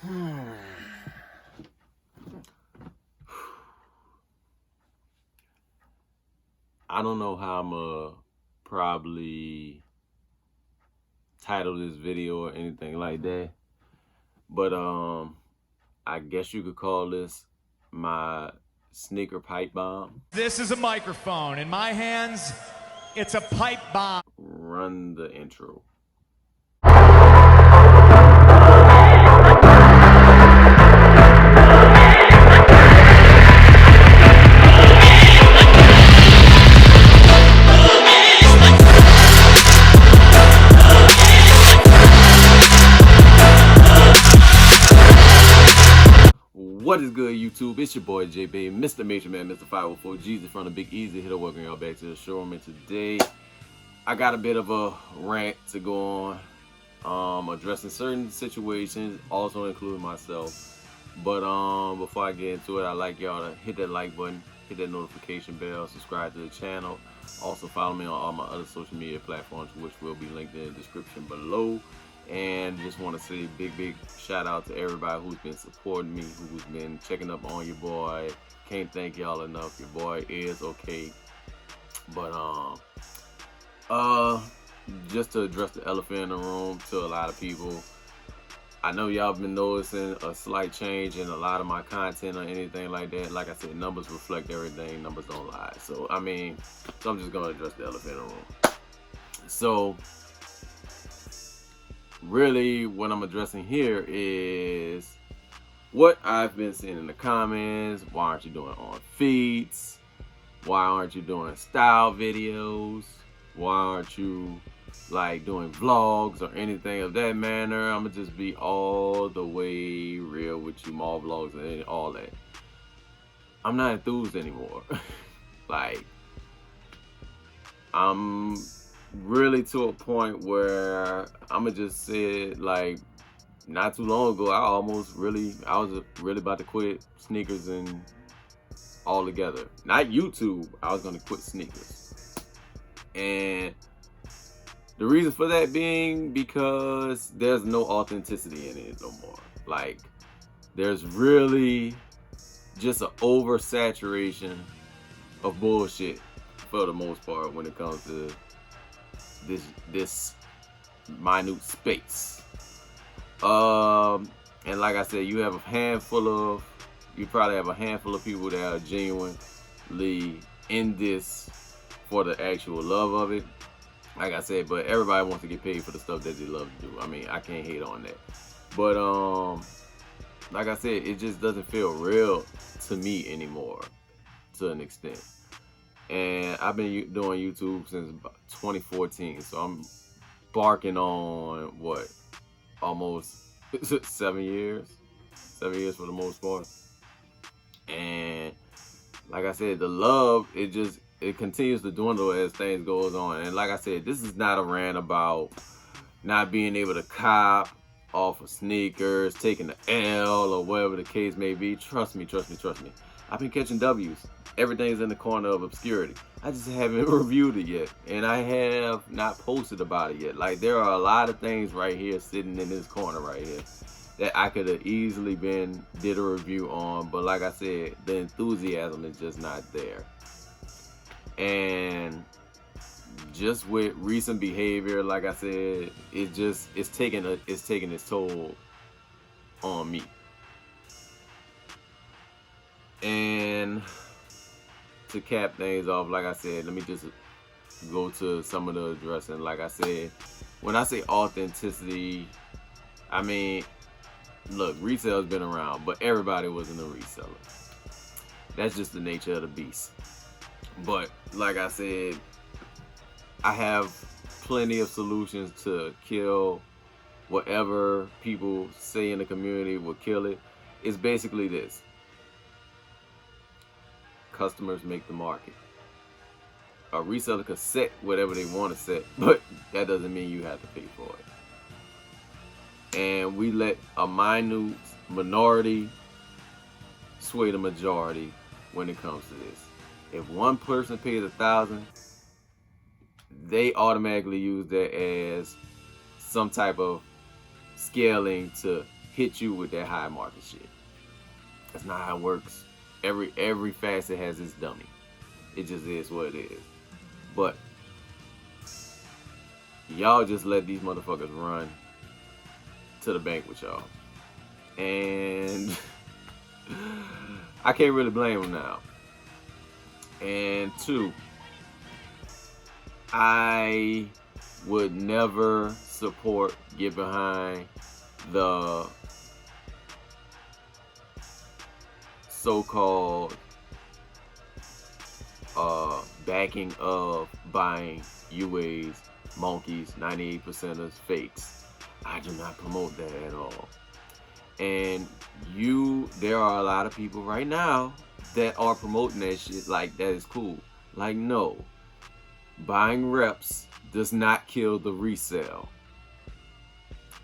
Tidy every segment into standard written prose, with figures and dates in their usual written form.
I don't know how I'm probably title this video or anything like that, but I guess you could call this my sneaker pipe bomb. This is a microphone. In my hands, it's a pipe bomb. Run the intro. What is good, YouTube? It's your boy JB, Mr. Major Man, Mr. 504 Jesus from the Big Easy Hitter. Welcome y'all back to the showroom. And today I got a bit of a rant to go on, addressing certain situations, also including myself. But before I get into it, I'd like y'all to hit that like button, hit that notification bell, subscribe to the channel. Also follow me on all my other social media platforms, which will be linked in the description below. And just want to say big shout out to everybody who's been supporting me, who's been checking up on your boy. Can't thank y'all enough. Your boy is okay. But just to address the elephant in the room to a lot of people, I know y'all been noticing a slight change in a lot of my content or anything like that. Like I said, numbers reflect everything. Numbers don't lie. So I'm just gonna address the elephant in the room. So really what I'm addressing here is what I've been seeing in the comments. Why aren't you doing on feeds? Why aren't you doing style videos? Why aren't you like doing vlogs or anything of that manner? I'm gonna just be all the way real with you, mall vlogs and all that. I'm not enthused anymore. Like, I'm really to a point where I'ma just say it, like, not too long ago I was really about to quit sneakers and altogether. Not YouTube, I was gonna quit sneakers. And the reason for that being because there's no authenticity in it no more. Like, there's really just an oversaturation of bullshit for the most part when it comes to this minute space. And like I said, you probably have a handful of people that are genuinely in this for the actual love of it. Like I said, but everybody wants to get paid for the stuff that they love to do. I mean, I can't hate on that. But like I said, it just doesn't feel real to me anymore, to an extent. And I've been doing YouTube since 2014, so I'm barking on what, almost 7 years for the most part. And like I said, the love, it continues to dwindle as things goes on. And like I said, this is not a rant about not being able to cop off of sneakers, taking the L or whatever the case may be. Trust me. I've been catching W's. Everything's in the corner of obscurity. I just haven't reviewed it yet, and I have not posted about it yet. Like, there are a lot of things right here sitting in this corner right here that I could have easily did a review on, but like I said, the enthusiasm is just not there. And just with recent behavior, like I said, it's taking its toll on me. And to cap things off, like I said, let me just go to some of the addressing. Like I said, when I say authenticity, I mean, look, resale's been around, but everybody wasn't a reseller. That's just the nature of the beast. But like I said, I have plenty of solutions to kill whatever people say in the community will kill it. It's basically this: customers make the market. A reseller could set whatever they want to set, but that doesn't mean you have to pay for it. And we let a minute minority sway the majority when it comes to this. If one person pays $1,000, they automatically use that as some type of scaling to hit you with that high market shit. That's not how it works. Every facet has its dummy. It just is what it is. But y'all just let these motherfuckers run to the bank with y'all. And I can't really blame them now. And two, I would never support, get behind the so-called backing of buying UAs, monkeys, 98%ers, fakes. I do not promote that at all. And there are a lot of people right now that are promoting that shit like that is cool. Like, no. Buying reps does not kill the resale.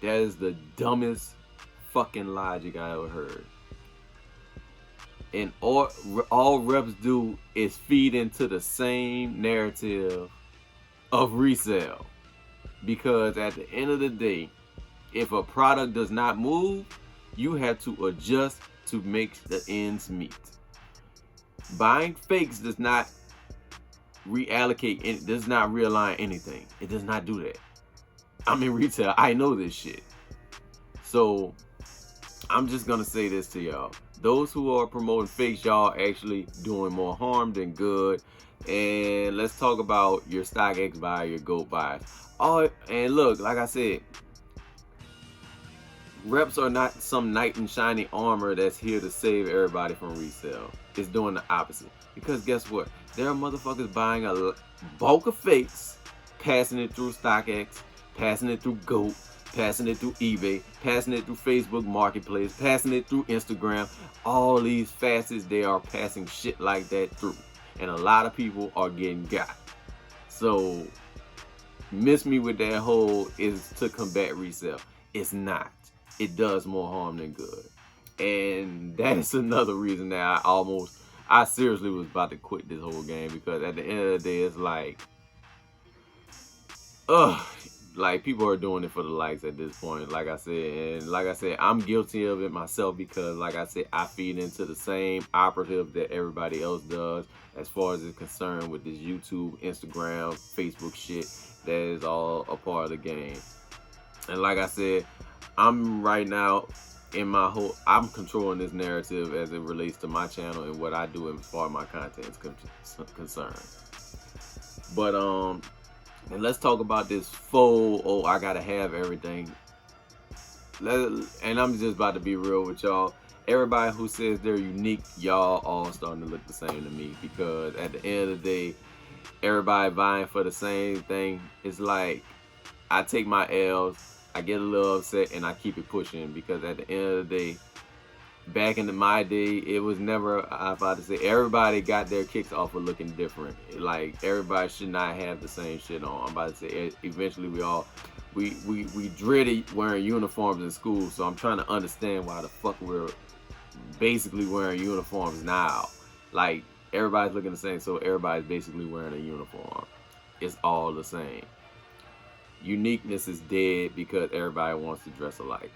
That is the dumbest fucking logic I ever heard. And all reps do is feed into the same narrative of resale. Because at the end of the day, if a product does not move, you have to adjust to make the ends meet. Buying fakes does not reallocate, it does not realign anything. It does not do that. I'm in retail. I know this shit. So I'm just gonna say this to y'all. Those who are promoting fakes, y'all actually doing more harm than good. And let's talk about your StockX buyer, your GOAT buyers. Oh, and look, like I said, reps are not some knight in shiny armor that's here to save everybody from resale. It's doing the opposite. Because guess what? There are motherfuckers buying a bulk of fakes, passing it through StockX, passing it through GOAT, passing it through eBay, passing it through Facebook Marketplace, passing it through Instagram. All these facets, they are passing shit like that through. And a lot of people are getting got. So, miss me with that whole is to combat resale. It's not. It does more harm than good. And that is another reason that I seriously was about to quit this whole game, because at the end of the day, it's like, like people are doing it for the likes at this point, like I said, I'm guilty of it myself, because like I said, I feed into the same operative that everybody else does as far as it's concerned with this YouTube, Instagram, Facebook shit. That is all a part of the game. And like I said, I'm right now I'm controlling this narrative as it relates to my channel and what I do as far as my content is concerned. But and let's talk about this full, I gotta have everything. And I'm just about to be real with y'all. Everybody who says they're unique, y'all all starting to look the same to me, because at the end of the day, everybody vying for the same thing. It's like I take my L's, I get a little upset, and I keep it pushing, because at the end of the day, back in my day, it was never, I'm about to say, everybody got their kicks off of looking different. Like, everybody should not have the same shit on. I'm about to say, eventually we dreaded wearing uniforms in school, so I'm trying to understand why the fuck we're basically wearing uniforms now. Like, everybody's looking the same, so everybody's basically wearing a uniform. It's all the same. Uniqueness is dead because everybody wants to dress alike.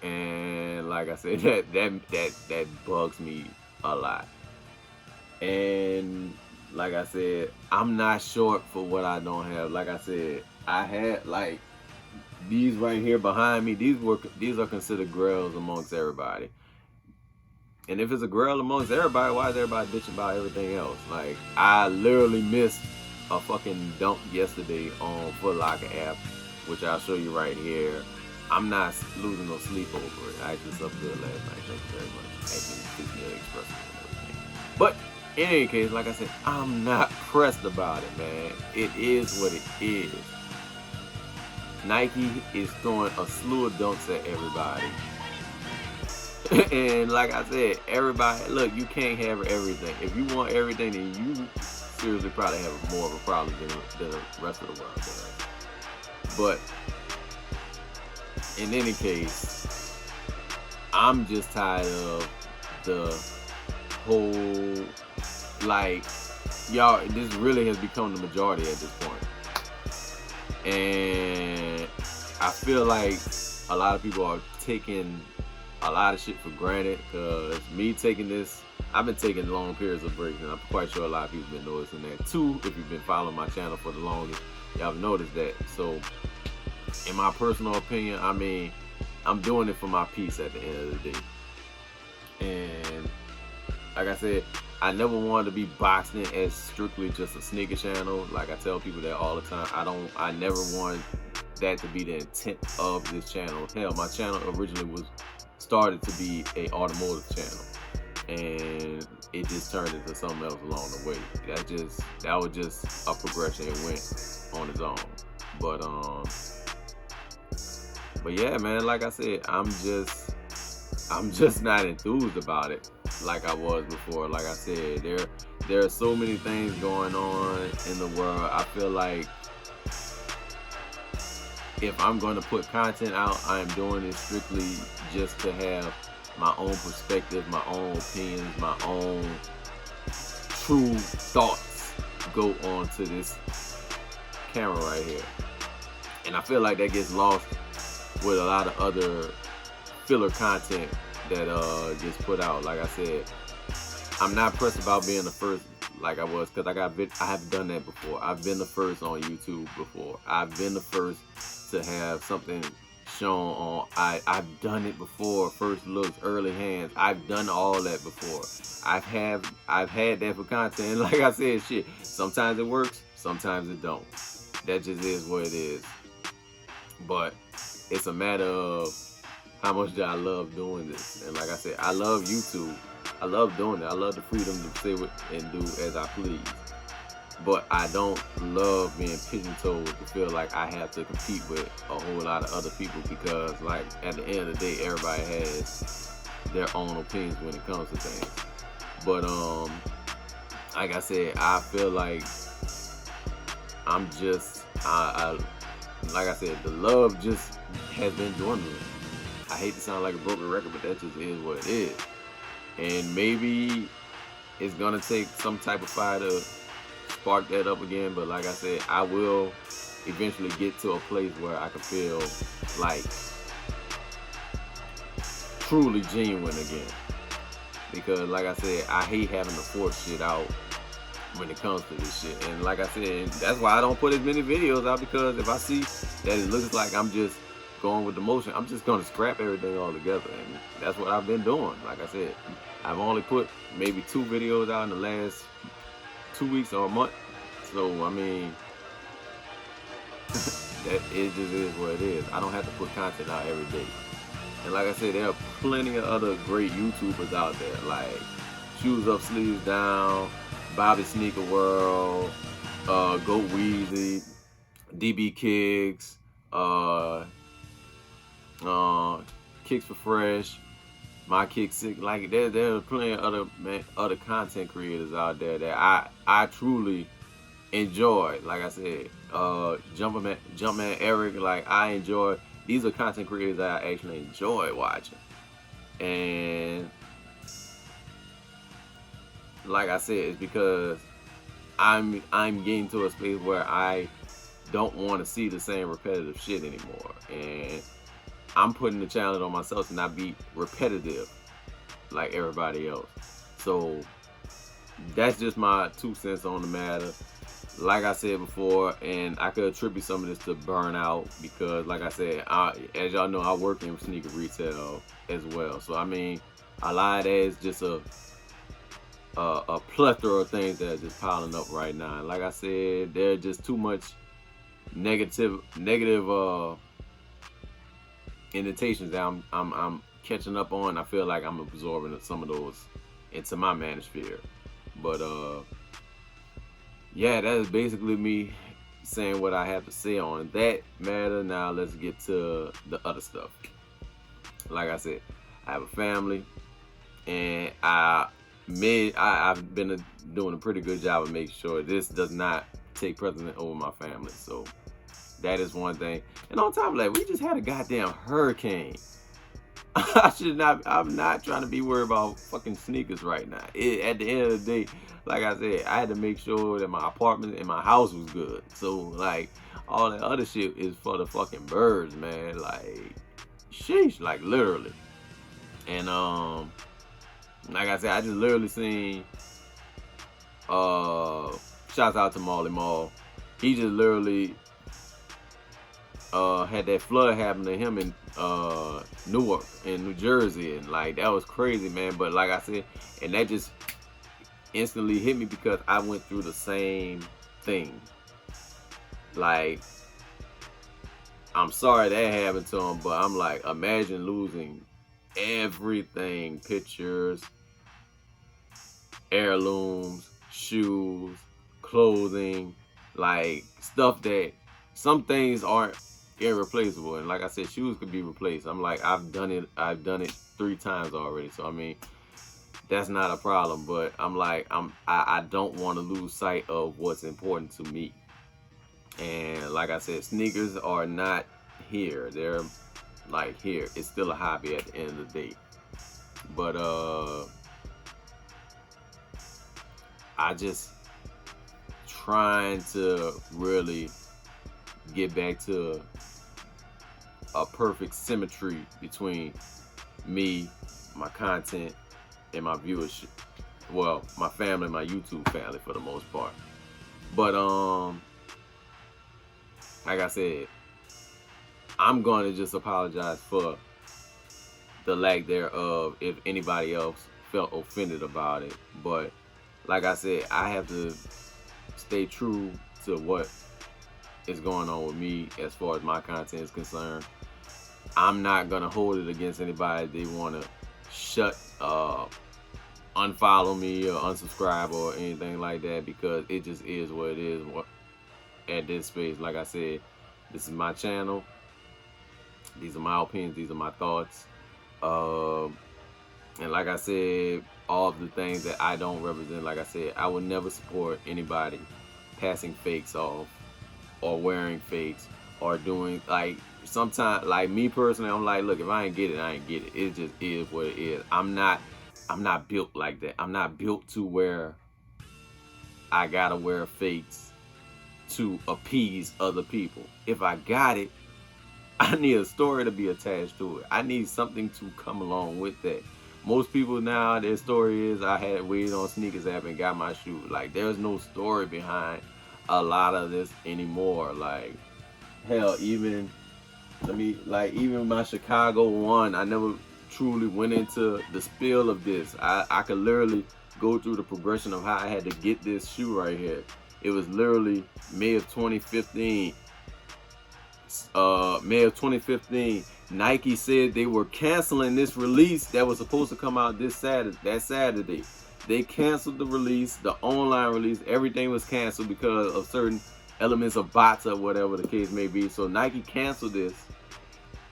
And like I said, that bugs me a lot. And like I said, I'm not short for what I don't have. Like I said, I had like these right here behind me. These are considered grails amongst everybody. And if it's a grail amongst everybody, why is everybody bitching about everything else? Like, I literally missed a fucking dunk yesterday on Foot Locker app, which I'll show you right here. I'm not losing no sleep over it. I actually slept good last night. Thank you very much. Actually, express and everything. But in any case, like I said, I'm not pressed about it, man. It is what it is. Nike is throwing a slew of dunks at everybody. And like I said, everybody, look, you can't have everything. If you want everything, then you seriously probably have more of a problem than the rest of the world does. But in any case, I'm just tired of the whole, like, y'all, this really has become the majority at this point. And I feel like a lot of people are taking a lot of shit for granted. Cause me taking this, I've been taking long periods of breaks, and I'm quite sure a lot of people have been noticing that too. If you've been following my channel for the longest, y'all have noticed that. So, in my personal opinion, I mean, I'm doing it for my peace at the end of the day. And like I said, I never wanted to be boxing as strictly just a sneaker channel. Like I tell people that all the time. I never wanted that to be the intent of this channel. Hell, my channel originally was started to be a automotive channel, and it just turned into something else along the way. That was just a progression. It went on its own. But yeah, man, like I said, I'm just not enthused about it like I was before. Like I said, there are so many things going on in the world. I feel like if I'm going to put content out, I am doing it strictly just to have my own perspective, my own opinions, my own true thoughts go onto this camera right here. And I feel like that gets lost with a lot of other filler content that gets put out. Like I said, I'm not pressed about being the first like I was, because I have done that before. I've been the first on YouTube before. I've been the first to have something shown on. I've done it before. First looks, early hands. I've done all that before. I've had that for content. And like I said, shit, sometimes it works, sometimes it don't. That just is what it is. But it's a matter of how much do I love doing this. And like I said, I love YouTube. I love doing it. I love the freedom to say what and do as I please. But I don't love being pigeon-toed to feel like I have to compete with a whole lot of other people, because like at the end of the day, everybody has their own opinions when it comes to things. But like I said, I feel like I'm just like I said, the love just has been dwindling. I hate to sound like a broken record, but that just is what it is. And maybe it's gonna take some type of fire to spark that up again. But like I said, I will eventually get to a place where I can feel like truly genuine again. Because like I said, I hate having to force shit out when it comes to this shit. And like I said, that's why I don't put as many videos out, because if I see that it looks like I'm just going with the motion, I'm just gonna scrap everything all together. And that's what I've been doing. Like I said, I've only put maybe 2 videos out in the last 2 weeks or a month. So I mean, that it just is what it is. I don't have to put content out every day. And like I said, there are plenty of other great YouTubers out there, like Shoes Up, Sleeves Down, Bobby Sneaker World, Goat Weezy, DB Kicks, Kicks for Fresh, My Kick Sick. Like there are plenty of other content creators out there that I truly enjoy. Like I said, Jumpman Eric. Like I enjoy. These are content creators that I actually enjoy watching. And like I said, it's because I'm getting to a space where I don't want to see the same repetitive shit anymore. And I'm putting the challenge on myself to not be repetitive like everybody else. So that's just my 2 cents on the matter. Like I said before, and I could attribute some of this to burnout, because like I said, as y'all know, I work in sneaker retail as well. So I mean, a lot of that is just a plethora of things that are just piling up right now. And like I said, there's just too much negative indentations that I'm catching up on. I feel like I'm absorbing some of those into my manosphere. But yeah, that is basically me saying what I have to say on that matter. Now let's get to the other stuff. Like I said, I have a family, and I've been doing a pretty good job of making sure this does not take precedent over my family. So that is one thing. And on top of that, we just had a goddamn hurricane. I'm not trying to be worried about fucking sneakers right now. At the end of the day, like I said, I had to make sure that my apartment and my house was good. So like all that other shit is for the fucking birds, man. Like sheesh, like literally. And like I said, I just literally seen shouts out to Marley Marl. He just literally had that flood happen to him in Newark in New Jersey, and like that was crazy, man. But like I said, and that just instantly hit me because I went through the same thing. Like, I'm sorry that happened to him, but I'm like, imagine losing everything: pictures, heirlooms, shoes, clothing, like stuff that some things aren't irreplaceable. And like I said, shoes could be replaced. I'm like, I've done it 3 times already. So I mean, that's not a problem. But I'm like, I don't want to lose sight of what's important to me. And like I said, sneakers are not here. They're like here. It's still a hobby at the end of the day. But I just trying to really get back to a perfect symmetry between me, my content, and my viewership. Well, my family, my YouTube family for the most part. But like I said, I'm going to just apologize for the lack thereof if anybody else felt offended about it. But like I said, I have to stay true to what is going on with me as far as my content is concerned. I'm not gonna hold it against anybody. They want to unfollow me or unsubscribe or anything like that, because it just is what it is at this space. Like I said, this is my channel. These are my opinions. These are my thoughts. And like I said, all of the things that I don't represent, like I said, I would never support anybody passing fakes off or wearing fakes or doing, like, sometimes, like me personally, I'm like, look, if I ain't get it, I ain't get it. It just is what it is. I'm not built like that. I'm not built to where I gotta wear fakes to appease other people. If I got it, I need a story to be attached to it. I need something to come along with that. Most people now, their story is, I had waited on Sneakers app and got my shoe. Like, there's no story behind a lot of this anymore. Like, hell, even my Chicago one, I never truly went into the spill of this. I could literally go through the progression of how I had to get this shoe right here. It was literally May of 2015. May of 2015, Nike said they were canceling this release that was supposed to come out that Saturday. They canceled the release, the online release. Everything was canceled because of certain elements of bots or whatever the case may be. So Nike canceled this.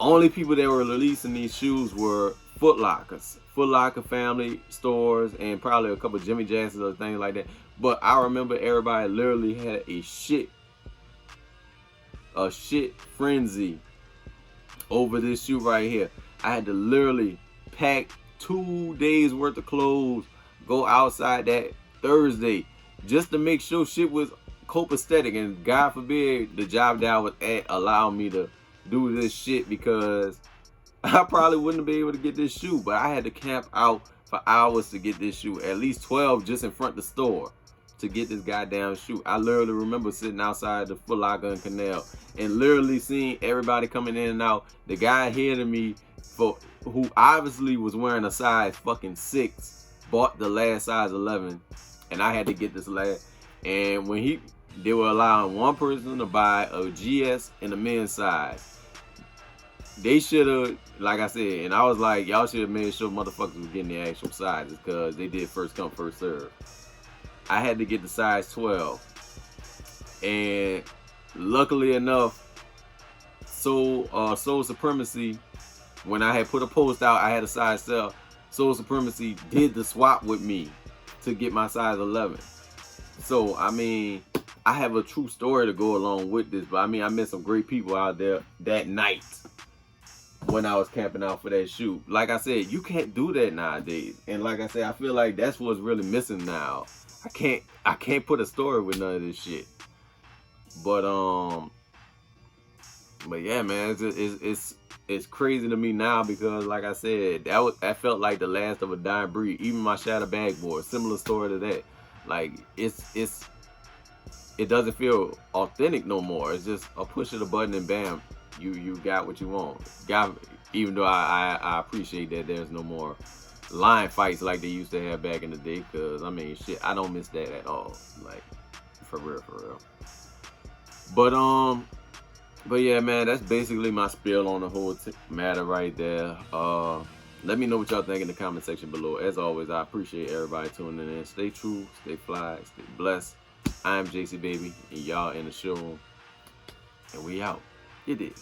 Only people that were releasing these shoes were Foot Locker family stores, and probably a couple of Jimmy Jacksons or things like that. But I remember everybody literally had a shit frenzy over this shoe right here. I had to literally pack 2 days worth of clothes, go outside that Thursday just to make sure shit was copacetic, and God forbid the job that I was at allowed me to do this shit, because I probably wouldn't be able to get this shoe. But I had to camp out for hours to get this shoe, at least 12 just in front of the store to get this goddamn shoe. I literally remember sitting outside the Foot Locker and Canal and literally seeing everybody coming in and out. The guy ahead of me, who obviously was wearing a size fucking 6, bought the last size 11, and I had to get this last. And when they were allowing one person to buy a GS in the men's size. They should have, like I said, and I was like, y'all should have made sure motherfuckers was getting the actual sizes, because they did first come, first serve. I had to get the size 12. And luckily enough, Soul Supremacy, when I had put a post out, I had a size sell. Soul Supremacy did the swap with me to get my size 11. So, I mean, I have a true story to go along with this, but I mean, I met some great people out there that night when I was camping out for that shoe. Like I said, you can't do that nowadays. And like I said, I feel like that's what's really missing now. I can't put a story with none of this shit. But yeah, man, it's it's crazy to me now because, like I said, that felt like the last of a dying breed. Even my Shatter Bagboard, similar story to that. Like it doesn't feel authentic no more. It's just a push of the button and bam, you got what you want. Even though I appreciate that there's no more line fights like they used to have back in the day. Cause I mean, shit, I don't miss that at all. Like for real. But yeah, man, that's basically my spiel on the whole matter right there. Let me know what y'all think in the comment section below. As always, I appreciate everybody tuning in. Stay true, stay fly, stay blessed. I'm JC Baby, and y'all in the showroom. And we out. You did.